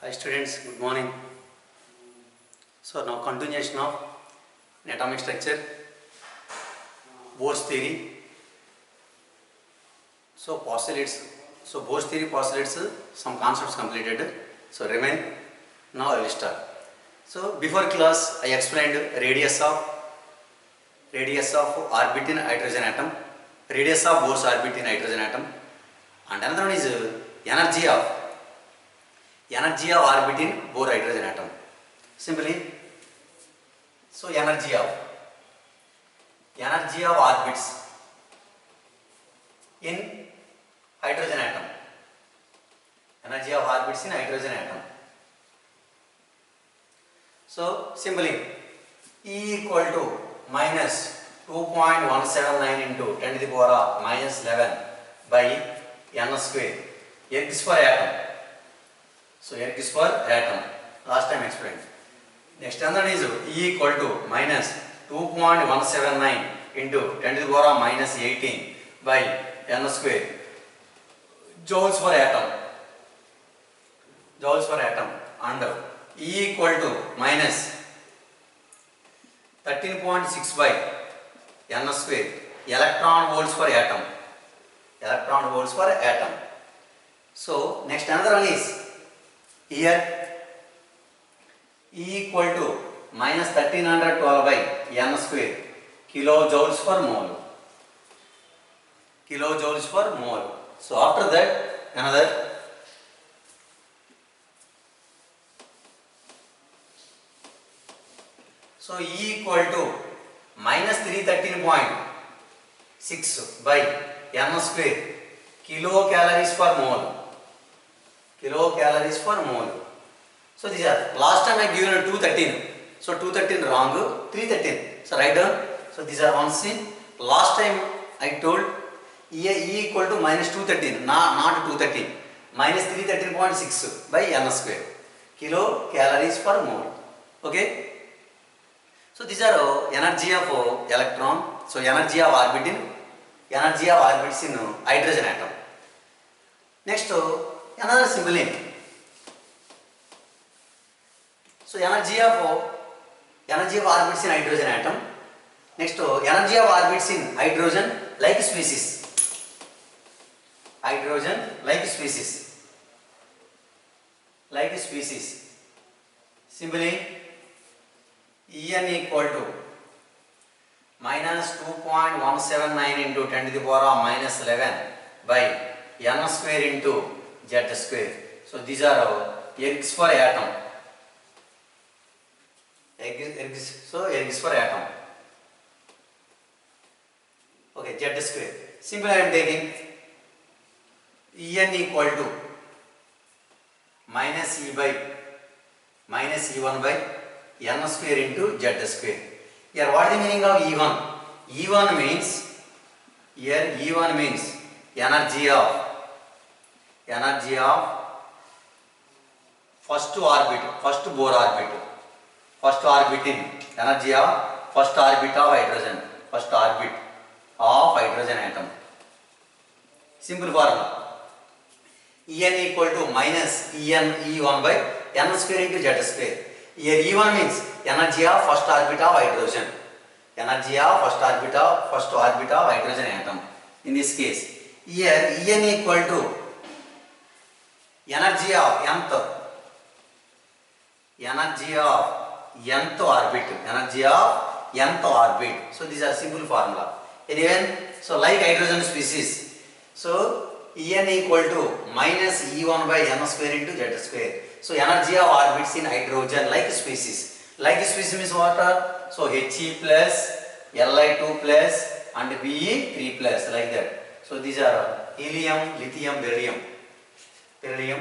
Hi students, good morning. So now continuation of atomic structure, Bohr's theory. So postulates. So Bohr's theory postulates some concepts completed. So remain. Now I will start. So before class I explained radius of orbit in hydrogen atom, radius of Bohr's orbit in hydrogen atom, and another one is energy of orbit in Bohr hydrogen atom. Simply, so energy of orbits in hydrogen atom. Energy of orbits in hydrogen atom. So simply, E equal to minus 2.179 into 10 to the power of minus 11 by n square. Erg is for atom. So erg is for atom. Last time explained. Next answer is E equal to minus 2.179 into 10 to the power of minus 18 by n square. Joules for atom. And E equal to minus 13.6 by n square. Electron volts for atom. So next another one is here E equal to minus 1312 by n square kilojoules per mole. So after that another so E equal to minus 313.6 by n square kilocalories per mole. So these are, last time I given 213. So 213 wrong, 313. So write down. So these are ones in. Last time I told E equal to minus 213, not 213. Minus 313.6 by n square. Kilocalories per mole. Okay. So these are energy of electron. So energy of orbits in hydrogen atom. Next another symbol in. So energy of orbits in hydrogen atom. Next energy of orbits in hydrogen like species. Simply En equal to minus 2.179 into 10 to the power of minus 11 by n square into z square. So these are ergs for atom. Erg is for atom. Okay, z square. Simply I am taking En equal to minus E1 by n square into z square. Here what is the meaning of E1? E1 means energy of first Bohr orbit. First orbit in energy of first orbit of hydrogen atom. Simple formula. En equal to minus E1 by n square into z square. Here E1 means energy of first orbit of hydrogen. First orbit of hydrogen atom. In this case, here En equal to energy of nth orbit. So these are simple formula. Anyway, so like hydrogen species. So En equal to minus E1 by n square into z square. So energy of orbits in hydrogen like species. Like species means what are? So He plus, Li2 plus and Be3 plus, like that. So these are helium, lithium, beryllium.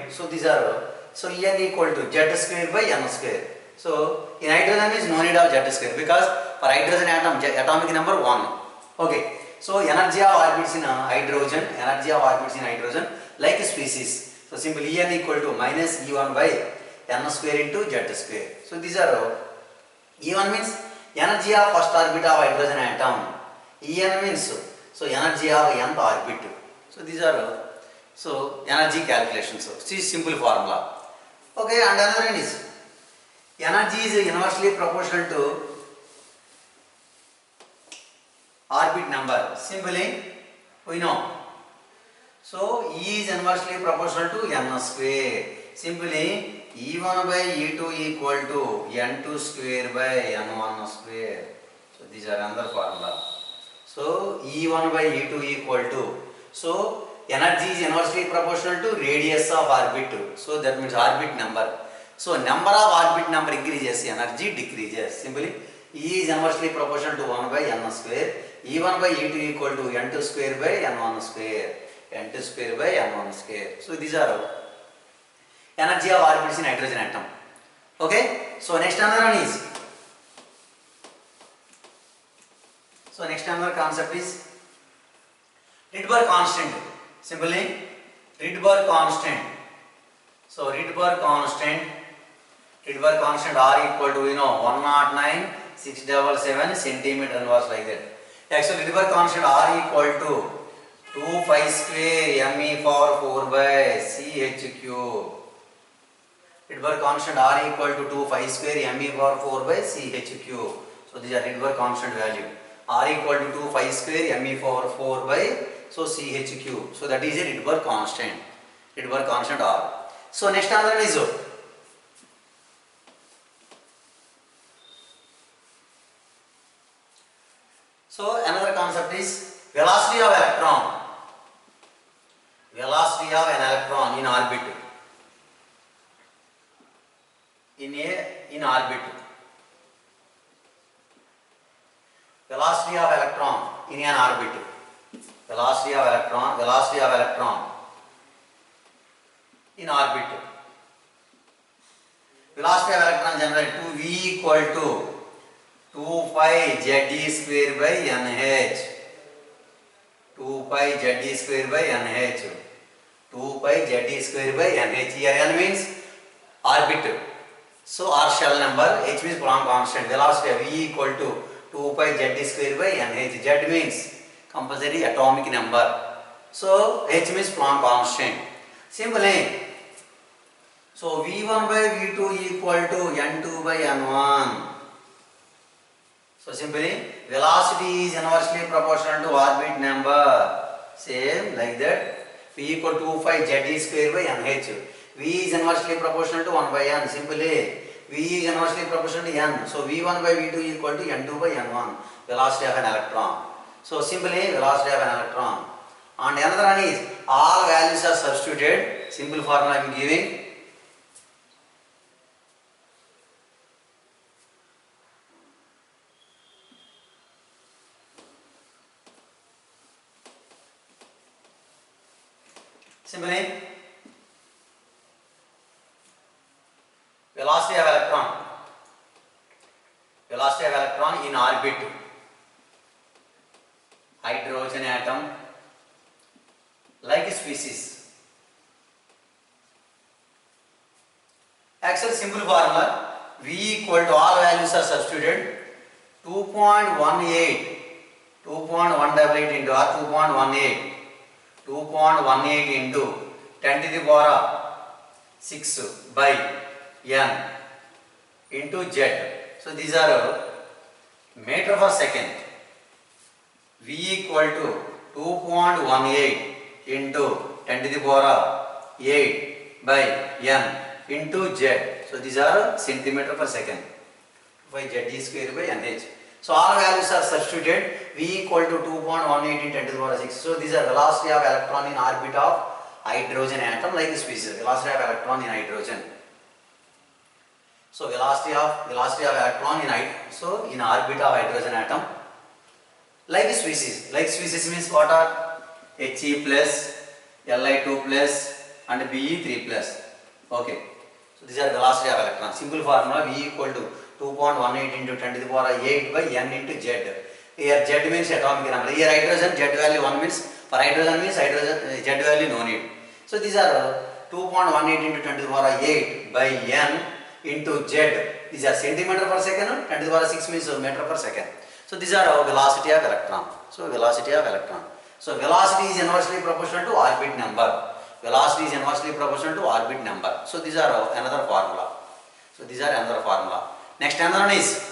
So these are, so En equal to z square by n square. So in hydrogen is no need of z square because for hydrogen atom atomic number 1. Okay. So energy of orbits in hydrogen like species. So simply En equal to minus E1 by n square into z square. So these are E1 means energy of first orbit of hydrogen atom. En means so energy of nth orbit. So these are so energy calculations. So see simple formula. Okay, and another one is energy is inversely proportional to orbit number. Simply we know. So E is inversely proportional to n square. Simply E1 by E2 equal to n2 square by n1 square. So these are another formula. So E1 by E2 equal to, so energy is inversely proportional to radius of orbit. So that means orbit number. So number of orbit number increases, energy decreases. Simply E is inversely proportional to 1 by n square. E1 by E2 equal to n2 square by n1 square. n2 square by n1 square. So these are energy of orbits in hydrogen atom. Okay. So next another one is, so next another concept is Rydberg constant. Simply Rydberg constant. So Rydberg constant R equal to 109 677 centimeter inverse like that. Actually Rydberg constant R equal to 2 pi square me for 4 by ch cube. Rydberg constant R equal to 2 pi square me for 4 by ch cube. So these are Rydberg constant value. R equal to 2 pi square me for 4 by ch cube. So that is a Rydberg constant. Rydberg constant R. So next another one is, so another concept is velocity of electron. Velocity of an electron in orbit. In orbit. Velocity of electron in an orbit. Velocity of electron in orbit. Velocity of electron generally to V equal to 2 pi Ze square by nh. 2 pi Ze square by nh. 2 pi Ze square by nh. Here n means orbit. So R shell number, H means Planck constant. Velocity of V equal to 2 pi Ze square by nh. Z means compulsory atomic number. So H means Planck constant. Simply, so V1 by V2 equal to n2 by n1. So simply velocity is inversely proportional to orbit number. Same like that. V equal to 2 pi Ze square by nh. V is inversely proportional to 1 by n. Simply V is inversely proportional to n. So V1 by V2 equal to n2 by n1. Velocity of an electron. So simply velocity of an electron. And another one is all values are substituted. Simple formula I am giving. Simply velocity of electron in orbit. Hydrogen atom like a species. Actual simple formula, V equal to all values are substituted. 2.18 into R 2.18 into 10 to the power 6 by n into Z. So these are meter per second. V equal to 2.18 into 10 to the power 8 by n into Z. So these are centimeter per second by Z square by nh. So all values are substituted. V equal to 2.18 into 10 to the power 6. So these are velocity of electron in orbit of hydrogen atom like species. Velocity of electron in hydrogen. So velocity of electron in orbit of hydrogen atom like species. Like species means what are He plus, Li2 plus and Be3 plus. Okay. So these are velocity of electron. Simple formula, V equal to 2.18 into 10 to the power 8 by n into Z. Here Z means atomic number. Here hydrogen Z value 1 means, for hydrogen means Z value no need. So these are 2.18 into 10 to the power 8 by n into Z. These are centimeter per second. 10 to the power 6 means meter per second. So these are our velocity of electron. So velocity of electron. So velocity is inversely proportional to orbit number. velocity is inversely proportional to orbit number. So these are another formula. So these are another formula. Next another one is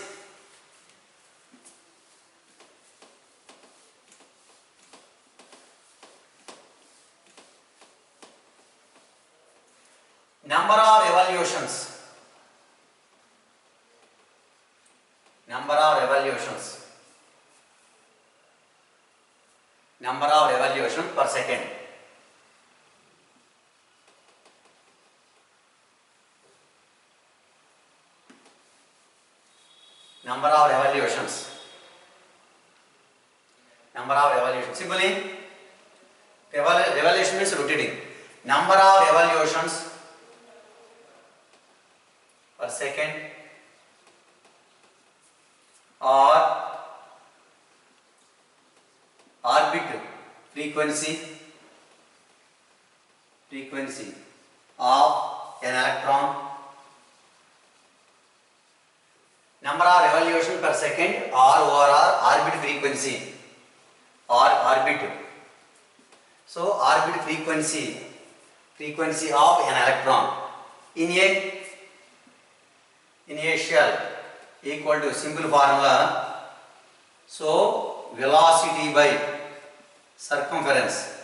number of revolutions. Number of revolutions. Number of revolutions per second. Number of revolutions. Number of revolutions. Simply, revolution means rotating. Number of revolutions per second or orbit frequency of an electron. Number of revolution per second or over orbit frequency or orbit. So orbit frequency of an electron in a shell equal to simple formula. So velocity by circumference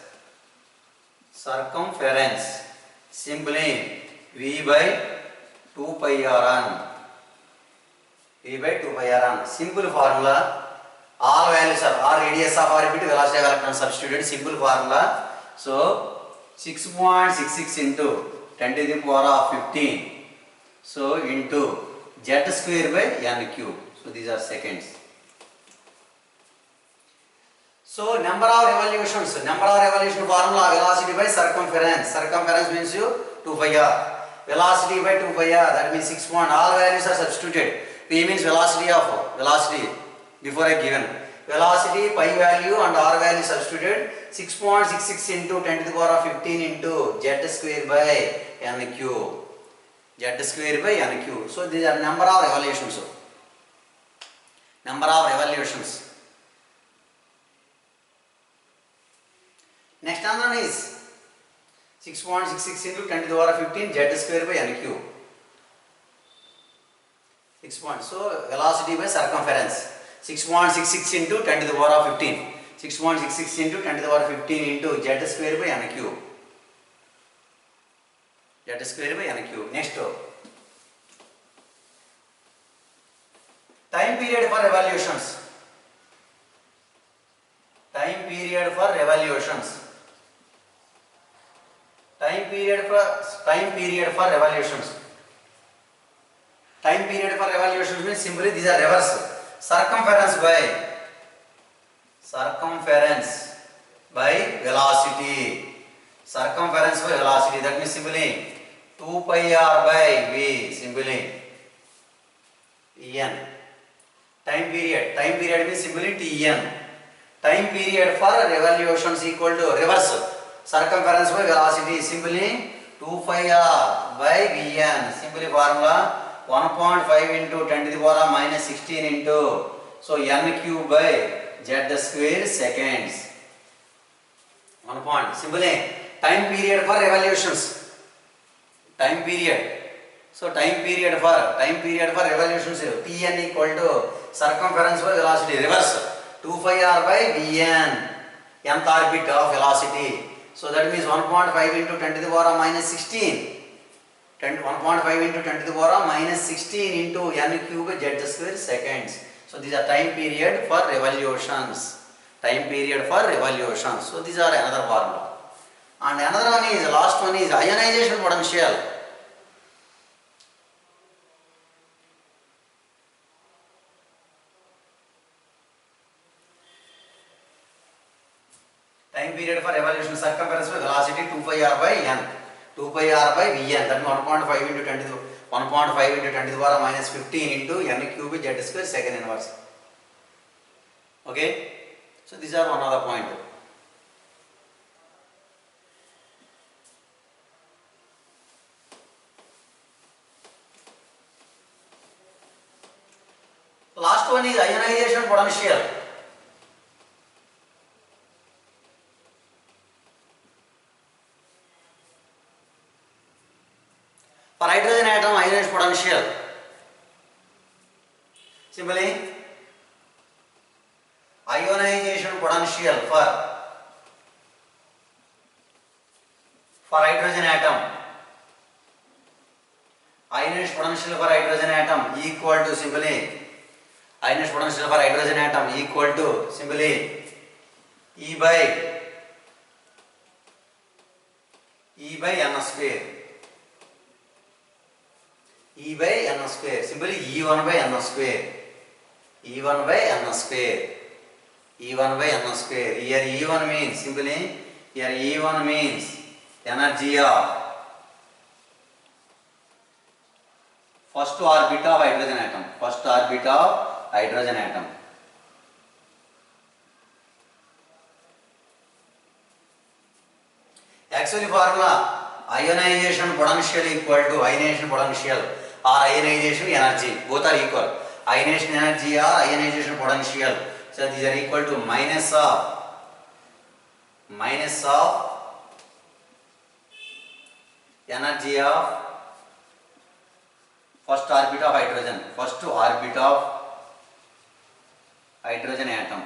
simply v by 2 pi r n. Simple formula, all values are r radius of orbit, velocity of electron substituted. Simple formula. So 6.66 into 10 to the power of 15. So into z square by n cube. So these are seconds. So number of revolutions formula, velocity by circumference. Circumference means 2 pi r. Velocity by 2 pi r, that means 6 point. All values are substituted. P means velocity before I given. Velocity, pi value and r value substituted. 6.66 into 10 to the power of 15 into z square by n cube. Z square by n cube. So these are number of revolutions. Number of revolutions. Next one is 6.66 into 10 to the power of 15 z square by n cube. 6 points. So velocity by circumference. 6.66 into 10 to the power of 15. 6.66 into 10 to the power of 15 into z square by n cube. Z square by n cube. Next, time period for revolutions. Time period for revolutions. Time period for revolutions. Time period for revolutions means simply these are reverse. Circumference by velocity. Circumference by velocity, that means simply 2 pi r by v, simply En. Time period means simply Tn. Time period for revolutions equal to reverse. Circumference by velocity, simply 2 pi r by Vn. Simply formula 1.5 into 10 to the power of minus 16 into, so n cube by z square seconds. 1 point. Simply time period for revolutions. Time period. So time period for revolutions, Tn equal to circumference by velocity, reverse 2 pi r by Vn, nth orbit of velocity. So that means 1.5 into 10 to the power of minus 16. 1.5 into 10 to the power of minus 16 into n cube by z square seconds. So these are time period for revolutions. Time period for revolutions. So these are another formula. And another one is, last one is ionization potential. Time period for revolution, circumference by velocity 2 pi r by n. 2 pi r by Vn, that is 1.5 into 10 to the 1.5 into 10 to the power of minus 15 into n cube by z square second inverse. Okay? So these are one other point. Last one is ionization potential. For hydrogen atom, ionization potential. Simply, ionization potential for hydrogen atom. Ionization potential for hydrogen atom equal to simply ionization potential for hydrogen atom equal to simply E by n square. E by n square. Simply E1 by n square. E1 by n square. E1 by n square. Here E1 means simply here E1 means energy of first orbit of hydrogen atom. First orbit of hydrogen atom. Actually formula ionization potential equal to ionization potential or ionization energy. Both are equal. Ionization energy or ionization potential. So these are equal to minus of energy of first orbit of hydrogen. First orbit of hydrogen atom.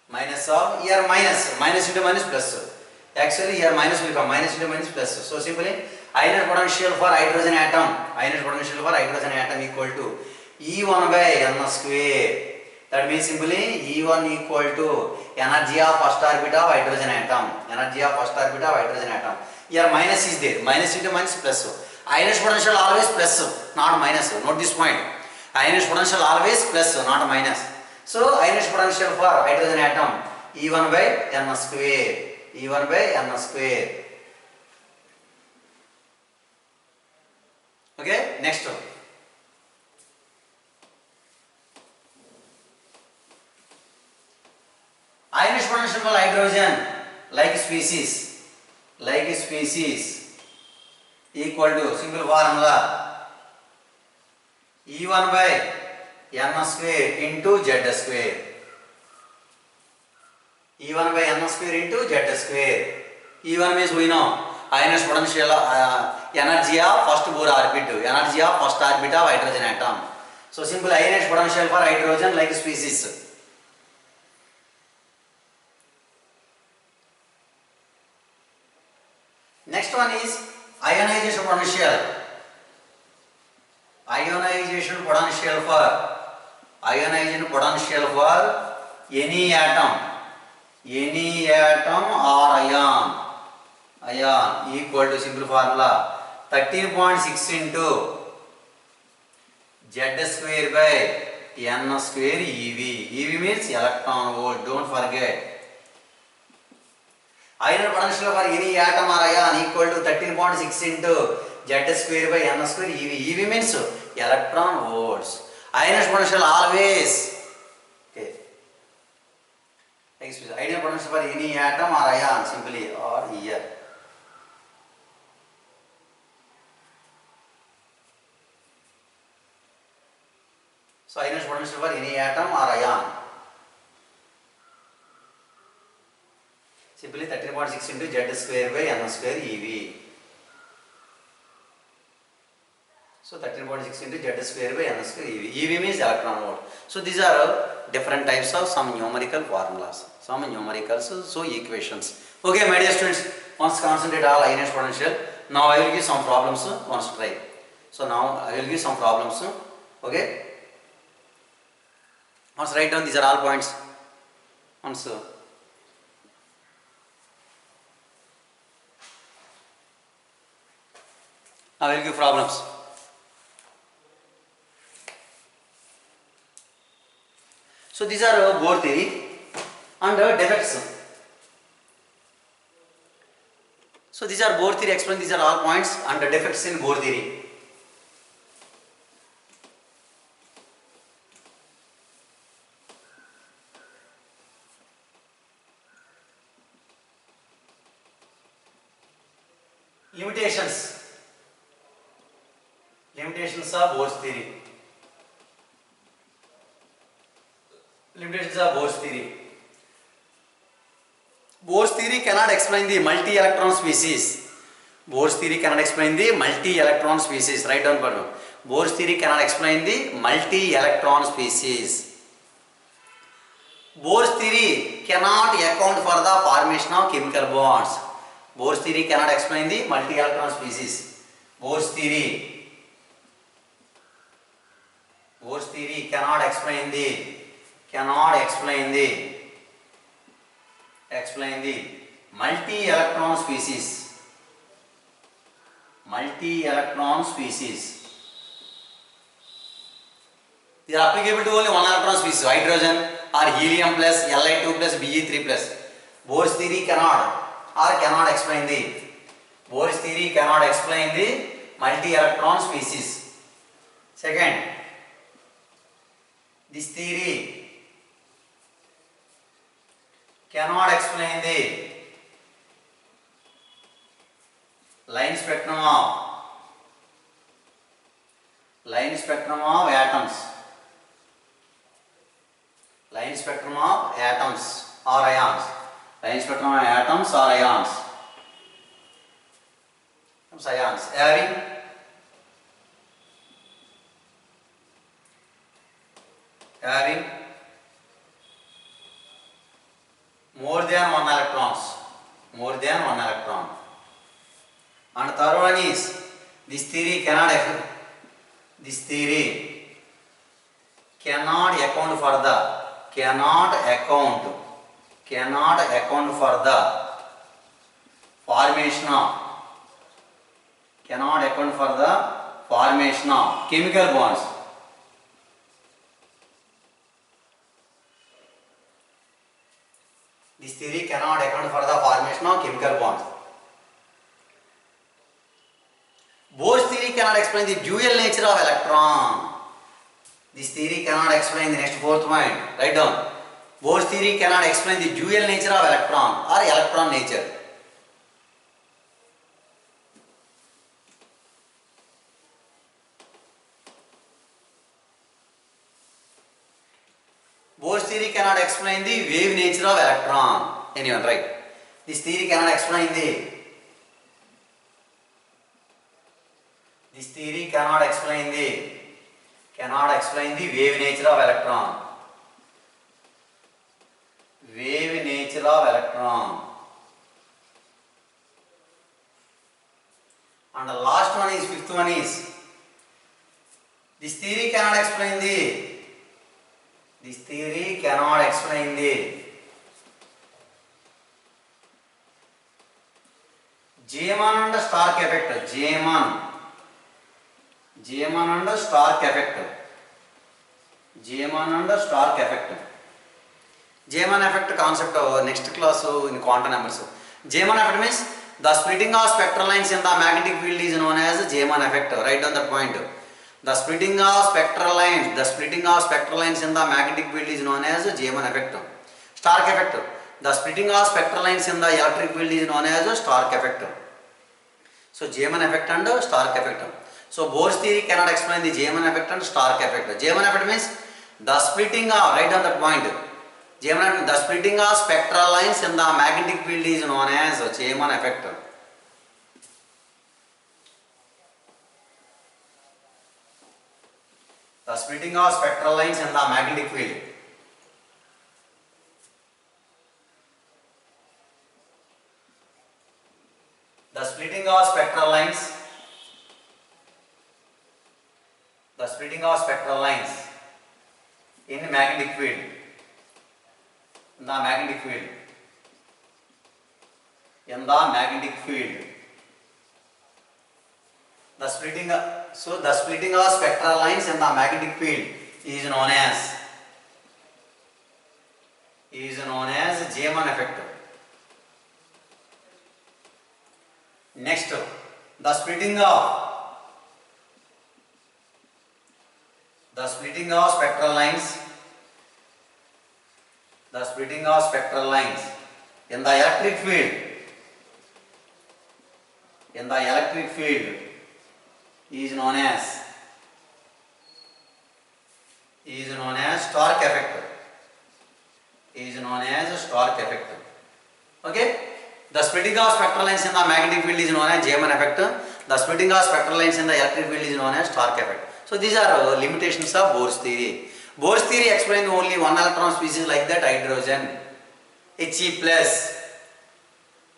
Minus of here minus into minus plus. Actually here minus will become minus into minus plus. So simply ionization potential for hydrogen atom equal to E1 by n square. That means simply E1 equal to energy of first orbit of hydrogen atom. Here minus is there. Minus into minus plus. Ionization potential always plus, not minus. Note this point. Ionization potential always plus, not minus. So ionization potential for hydrogen atom E1 by n square. Okay, next one. Ionization potential for hydrogen like species equal to simple formula E1 by n square into z square. E1 by n square into z square. E1 means we know ionization potential energy of first Bohr orbit, energy of first orbit of hydrogen atom. So simple ionization potential for hydrogen like species. Next one is ionization potential. Ionization potential for any atom or ion equal to simple formula 13.6 into z square by n square eV. eV means electron volt. Don't forget. Ionization potential for any atom or ion equal to 13.6 into z square by n square eV. eV means electron volts. Ionization potential always. Okay. Ionization potential for any atom or ion simply or here. So ionization potential for any atom or ion simply 13.6 into z square by n square eV. So 13.6 into z square by n square eV. eV means electron volt. So these are different types of some numerical formulas, some numericals, so equations. Okay, my dear students, once concentrate all ionization potential. Now I will give some problems. Once try. So now I will give some problems. Okay. Once write down these are all points. Once I will give problems. So these are Bohr theory and defects. So these are Bohr theory explained. These are all points and defects in Bohr theory. Limitations of Bohr's theory. Limitations of Bohr's theory. Bohr's theory cannot explain the multi-electron species. Bohr's theory cannot explain the multi-electron species. Write down for me. Bohr's theory cannot explain the multi-electron species. Bohr's theory cannot account for the formation of chemical bonds. Bohr's theory cannot explain the multi-electron species. Bohr's theory cannot explain the multi-electron species. Multi-electron species. They are applicable to only one electron species, hydrogen or helium plus, Li2 plus, Be3 plus. Bohr's theory cannot explain the multi-electron species. Second, this theory cannot explain the line spectrum of atoms. Line spectrum of atoms or ions. Line spectrum of atoms or ions. Ions having more than one electron. And third one is this theory cannot account for the formation of chemical bonds. This theory cannot account for the formation of chemical bonds. Bohr's theory cannot explain the dual nature of electron. This theory cannot explain the next fourth point. Write down. Bohr's theory cannot explain the dual nature of electron or electron nature. Bohr's theory cannot explain the wave nature of electron. Anyone, right? This theory cannot explain the wave nature of electron. And the last one is, fifth one is, this theory cannot explain the Zeeman and Stark effect. Zeeman and Stark effect. Zeeman effect concept next class in quantum numbers. Zeeman effect means the splitting of spectral lines in the magnetic field is known as Zeeman effect. Write down that point. The splitting of spectral lines in the magnetic field is known as Zeeman effect. Stark effect. The splitting of spectral lines in the electric field is known as Stark effect. So Zeeman effect and Stark effect. So Bohr's theory cannot explain the Zeeman effect and Stark effect. Zeeman effect means the splitting of, write down that point. Zeeman effect, the splitting of spectral lines in the magnetic field is known as Zeeman effect. The splitting of spectral lines in the magnetic field. The splitting of spectral lines in magnetic field. In the magnetic field. The splitting of spectral lines in the magnetic field is known as Zeeman effect. Next, the splitting of spectral lines in the electric field is known as Stark effect. Okay, The splitting of spectral lines in the magnetic field is known as Zeeman effect. The splitting of spectral lines in the electric field is known as Stark effect. So these are limitations of Bohr's theory. Bohr's theory explains only one electron species like that hydrogen, He plus,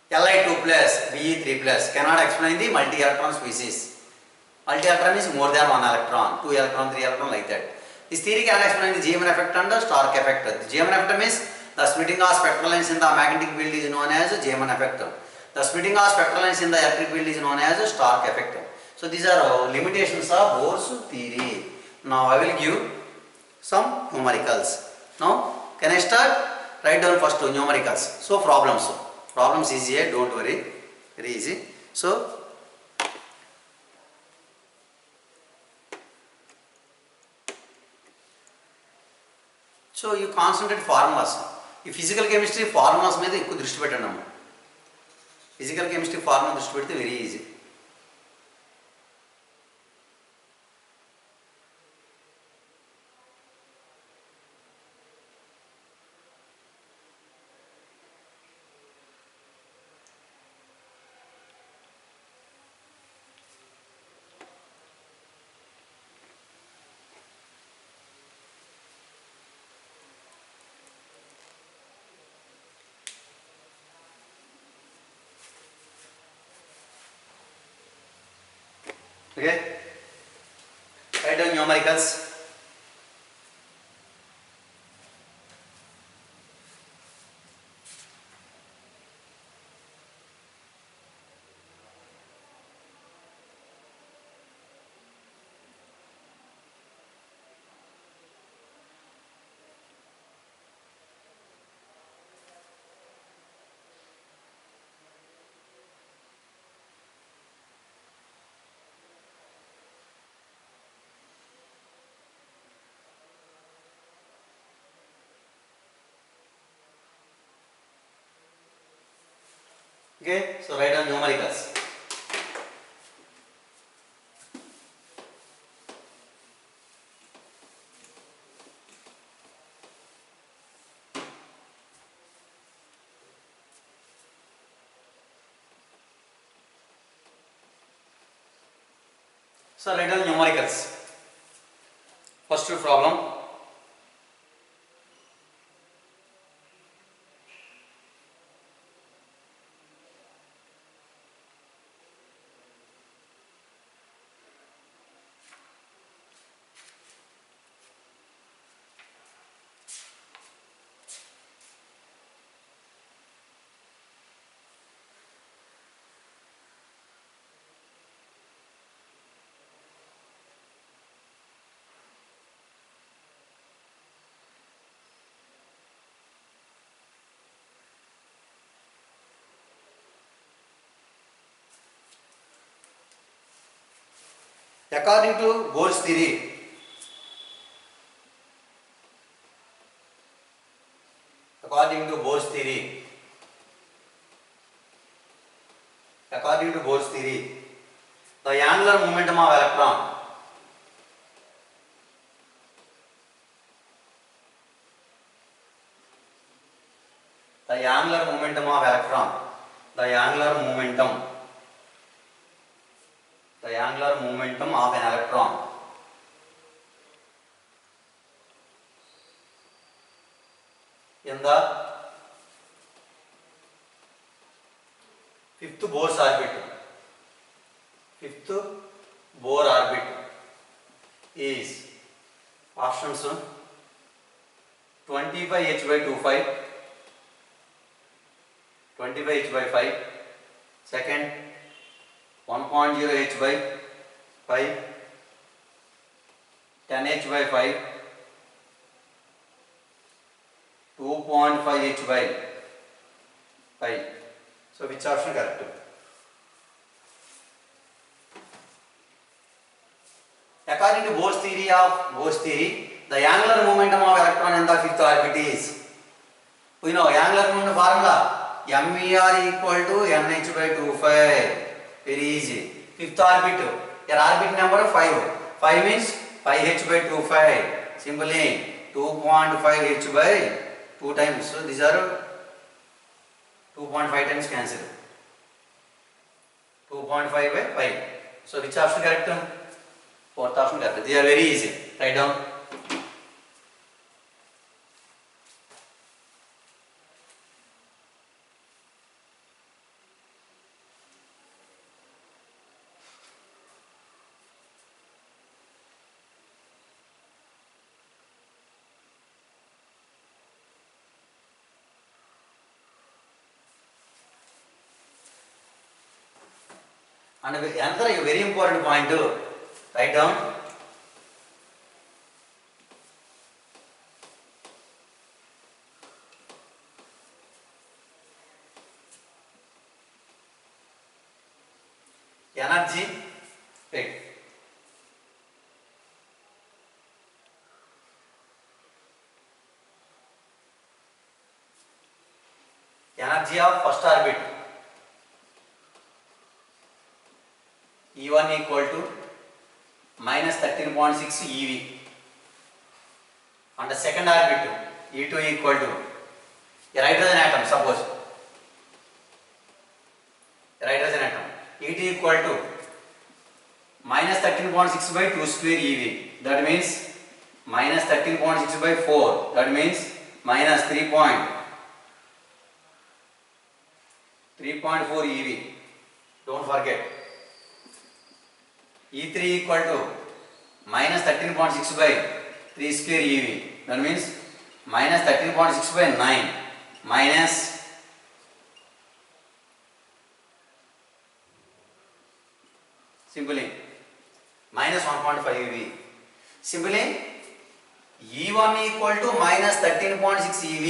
Li2 plus, Be3 plus. Cannot explain the multi-electron species. Multi-electron is more than one electron, 2 electron, 3 electron like that. This theory cannot explain the Zeeman effect and the Stark effect. The Zeeman effect means the splitting of spectral lines in the magnetic field is known as Zeeman effect. The splitting of spectral lines in the electric field is known as Stark effect. So these are limitations of Bohr's theory. Now I will give some numericals. Now can I start? Write down first numericals. So problems. Problems easy, don't worry. Very easy. So you concentrate formulas. ఈ physical chemistry formulas మీద ఎక్కువ దృష్టి పెట్టండి అమ్మ. Physical chemistry formula దృష్టి పెడితే very easy. Okay, write down numericals. Okay, so write down numericals. So write down numericals. First problem. According to Bohr's theory, according to Bohr's theory, the angular momentum of electron the angular momentum of electron in the fifth Bohr orbit is options 25 h by 25, 25 h by 5, second 1.0 h by 5, 10 h by 5, 2.5 h by 5. So which option correct? According to Bohr's theory, the angular momentum of electron in the fifth orbit is, we know angular momentum formula, MER equal to NH by 25. Very easy. Fifth orbit, your orbit number 5. 5 means 5h by 25. Simply 2.5h by 2 times. So these are 2.5 times cancel. 2.5 by 5. So which option correct? Fourth option correct. These are very easy. Write down. And another very important point to write down. Energy, wait. Energy of first orbit E1 equal to minus 13.6 eV, and the second orbit E2 equal to a hydrogen atom, suppose a hydrogen atom E2 equal to minus 13.6 by 2 square eV, that means minus 13.6 by 4, that means minus 3.4 eV. Don't forget. E3 equal to minus 13.6 by 3 square eV, that means minus 13.6 by 9 minus simply minus 1.5 eV. Simply E1 equal to minus 13.6 eV,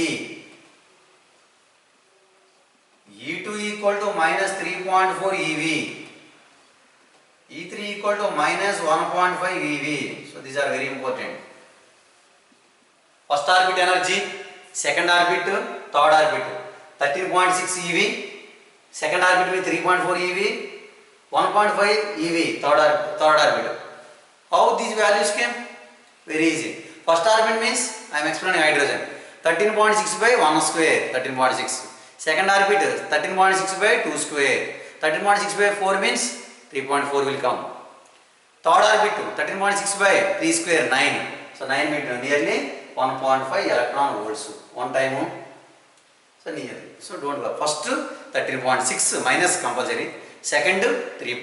E2 equal to minus 3.4 eV, E3 equal to minus 1.5 eV. So these are very important. First orbit energy, second orbit, third orbit 13.6 eV, second orbit with 3.4 eV, 1.5 eV, third orbit. How these values came? Very easy. First orbit means I am explaining hydrogen, 13.6 by 1 square, 13.6. Second orbit 13.6 by 2 square, 13.6 by 4 means 3.4 will come. Third orbit 13.6 by 3 square, 9. So 9 meter, nearly 1.5 electron volts. One time, so nearly. So don't worry. First 13.6 minus compulsory. Second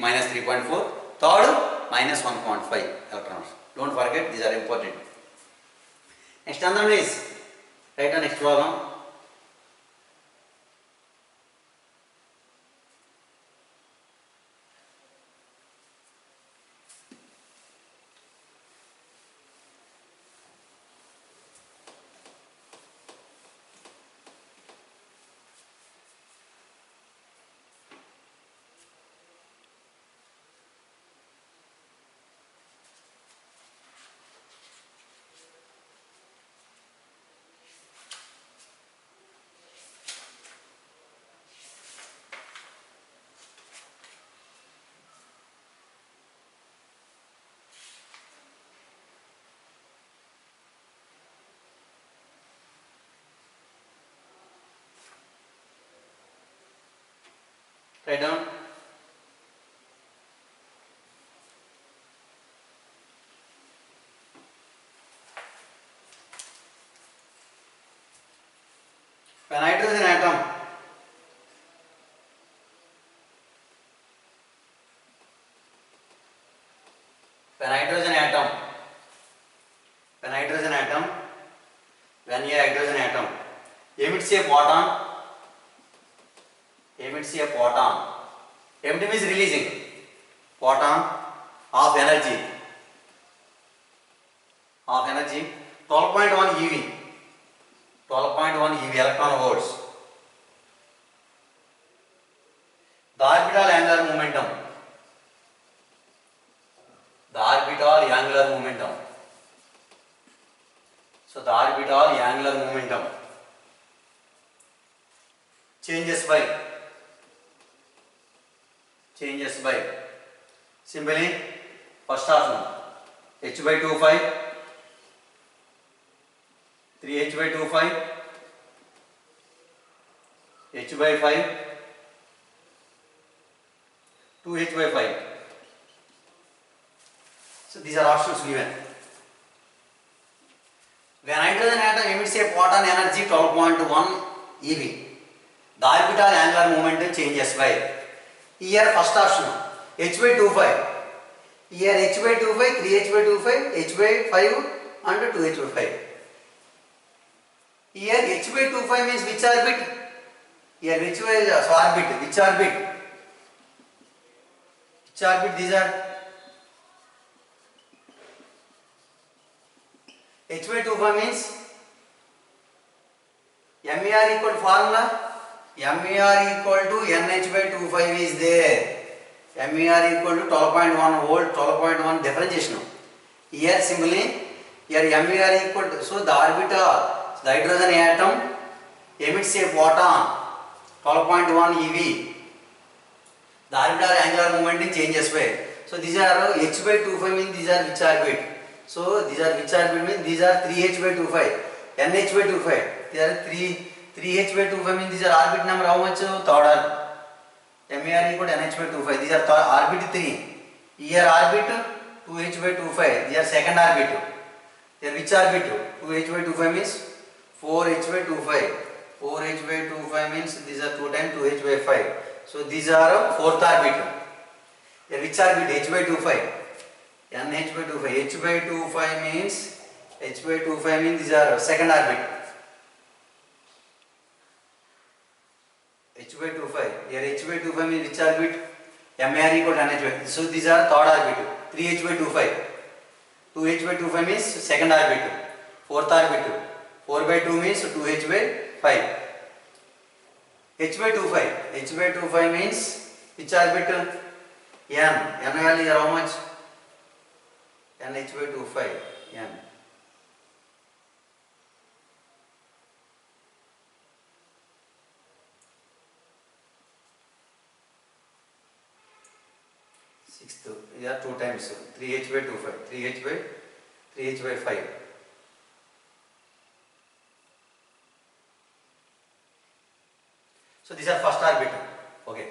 minus 3.4. Third minus 1.5 electrons. Don't forget, these are important. Next answer is write down next problem. Write down. When hydrogen atom when a hydrogen emits a photon, empty means releasing photon of energy 12.1 eV, 12.1 eV electron volts. The orbital angular momentum, so the orbital angular momentum changes by simply first option h by 25, 3h by 25, h h by 5, 2h by 5. So these are options given. When hydrogen atom emits a photon energy 12.1 eV, the orbital angular momentum changes by. Here first option h by 25. Here h by 25, 3h by 25, h by 5 and 2h by 5. Here h by 25 means which orbit? Here which way orbit? Which orbit? Which orbit these are? H by 25 means MER equal to formula. MER equal to NH by 25 is there. MER equal to 12.1 volt, 12.1 differentiation. Here simply, here MER equal to, so the orbital, the hydrogen atom emits a photon 12.1 eV. The orbital angular momentum changes by. So these are h by 25 means these are which orbit? So these are which orbit means these are 3h by 25, NH by 25. These are 3h by 25 means these are orbit number how much? Third orbit. MER equal to NH by 25. These are orbit 3. Here orbit 2h by 25. These are second orbit. Here which orbit? 2h by 25 means 4h by 25. 4h by 25 means these are 2 times 2h by 5. So these are fourth orbit. Here which orbit? H by 25. NH by 25. H by 25 means these are second orbit. H by 25. Here H by 25 means which orbit? MER equal to NH by. So these are third orbit. 3h by 25. 2h by 25 means second orbit. Fourth orbit. 4 by 2 means 2h by 5. H by 25. H by 25 means which orbit? N. N value is how much? NH by 25. N. Sixth. Yeah, 2 times 3h by 25. 3h by 5. So these are first orbit. Okay.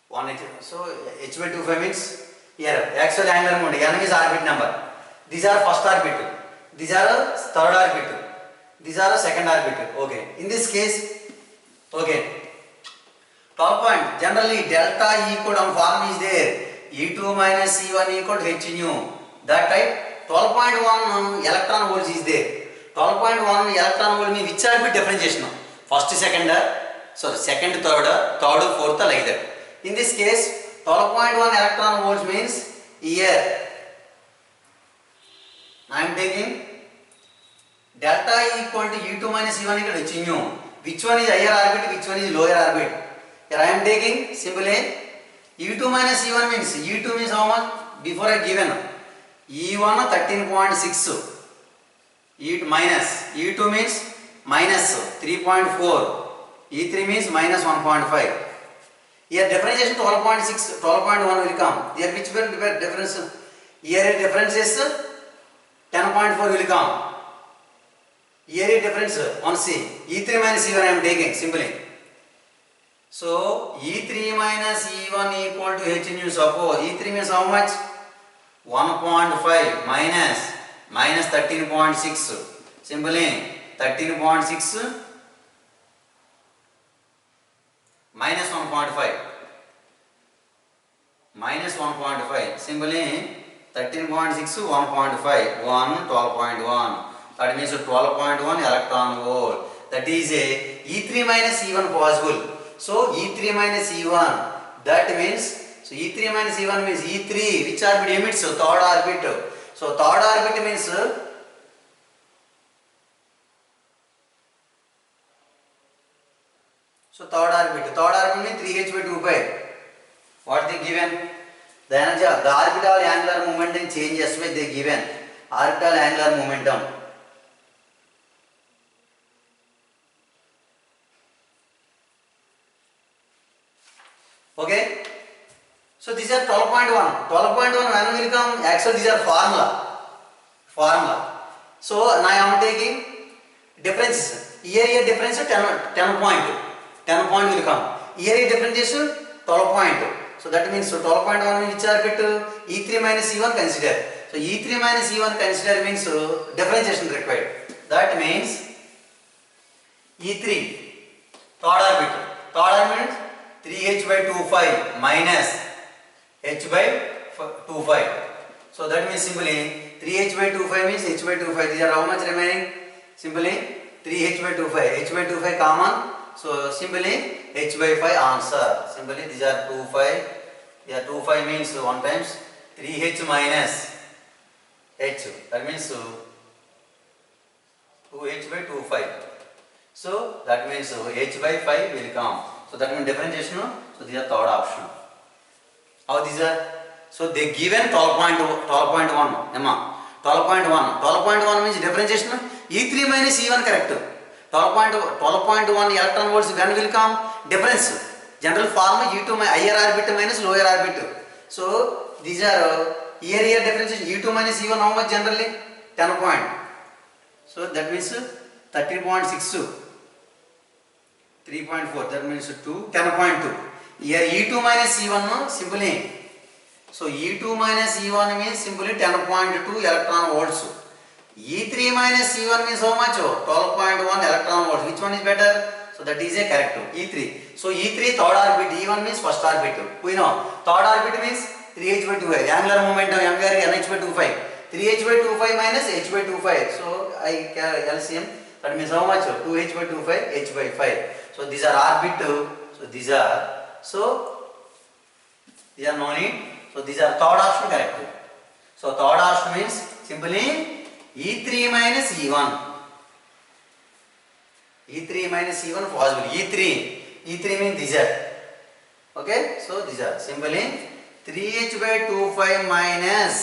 1h. So h by 25 means here actual angular momentum. N is orbit number. These are first orbit. These are third orbit. These are second orbit. Okay. In this case, okay. 12 point. Generally delta E equal to form is there. E2 minus E1 equal to H nu. That type 12.1 electron volts is there. 12.1 electron volt means which orbit differentiation? First, second, sorry, second, third, fourth, like that. In this case, 12.1 electron volts means here I am taking delta E equal to E2 minus E1 equal to H nu. Which one is higher orbit, which one is lower orbit? Here I am taking simply E2 minus E1 means E2 means how much? Before I given E1 13.6. E minus E2 means minus 3.4. E3 means minus 1.5. Here differentiation 12.6, 12.1 will come. Here which will difference? Here difference is 10.4 will come. Here difference 1C. E3 minus E1 I am taking simply. So E3 minus E1 equal to H nu. Suppose E3 means how much? 1.5 minus 13.6. Simply 13.6 minus 1.5. Minus 1.5. Simply 13.6 1.5. 1 12.1. That means 12.1 electron volt. That is a E3 minus E1 possible. So E3 minus E1, that means, so E3 minus E1 means E3, which orbit emits? So third orbit. So third orbit means, so third orbit means 3h by 2 pi. What they given? The energy of the orbital angular momentum changes with they given orbital angular momentum. Okay. So these are 12.1. 12.1 when will come? Actually these are formula. So now I am taking difference. Here difference 10 point. 10 point will come. Here is differentiation 12 point. So that means 12.1 which orbit E3 minus E1 consider. So E3 minus E1 consider means differentiation required. That means E3 third orbit. Third orbit 3h by 25 minus h by 25. So that means simply 3h by 25 means h by 25. These are how much remaining? Simply 3h by 25. H by 25 common. So simply h by 5 answer. Simply these are 25. Yeah, 25 means 1 times 3h minus h. That means 2h by 25. So that means h by 5 will come. So that means differentiation. So these are third option. How these are? So they given 12.1. 12.1 means differentiation. E3 minus E1 correct. 12.1 electron volts when will come? Difference. General form E2 higher orbit minus lower orbit. So these are here differentiation. E2 minus E1 how much generally? 10 point. So that means 30.62. 3.4. That means 2. 10.2. Here E2 minus E1 simply. So E2 minus E1 means simply 10.2 electron volts. E3 minus E1 means how much? 12.1 electron volts. Which one is better? So that is a correct. E3. So E3 third orbit. E1 means first orbit. We know. Third orbit means 3h by 25. Angular momentum MVR NH by 25. 3h by 25 minus h by 25. So I LCM. That means how much? 2h by 25, h by 5. So these are orbit. So these are. So these are no need. So these are third option correct. So third option means simply E3 minus E1. E3 minus E1 possible. E3 means these are. Okay. So these are simply 3h by 25 minus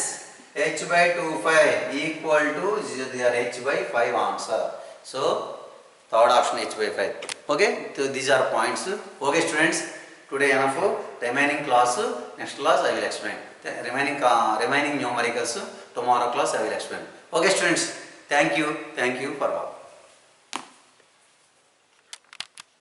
h by 25 equal to they are h by 5 answer. So third option h by 5. Okay. So these are points. Okay students. Today enough. Remaining class, next class I will explain. The remaining numericals, tomorrow class I will explain. Okay students, thank you for all.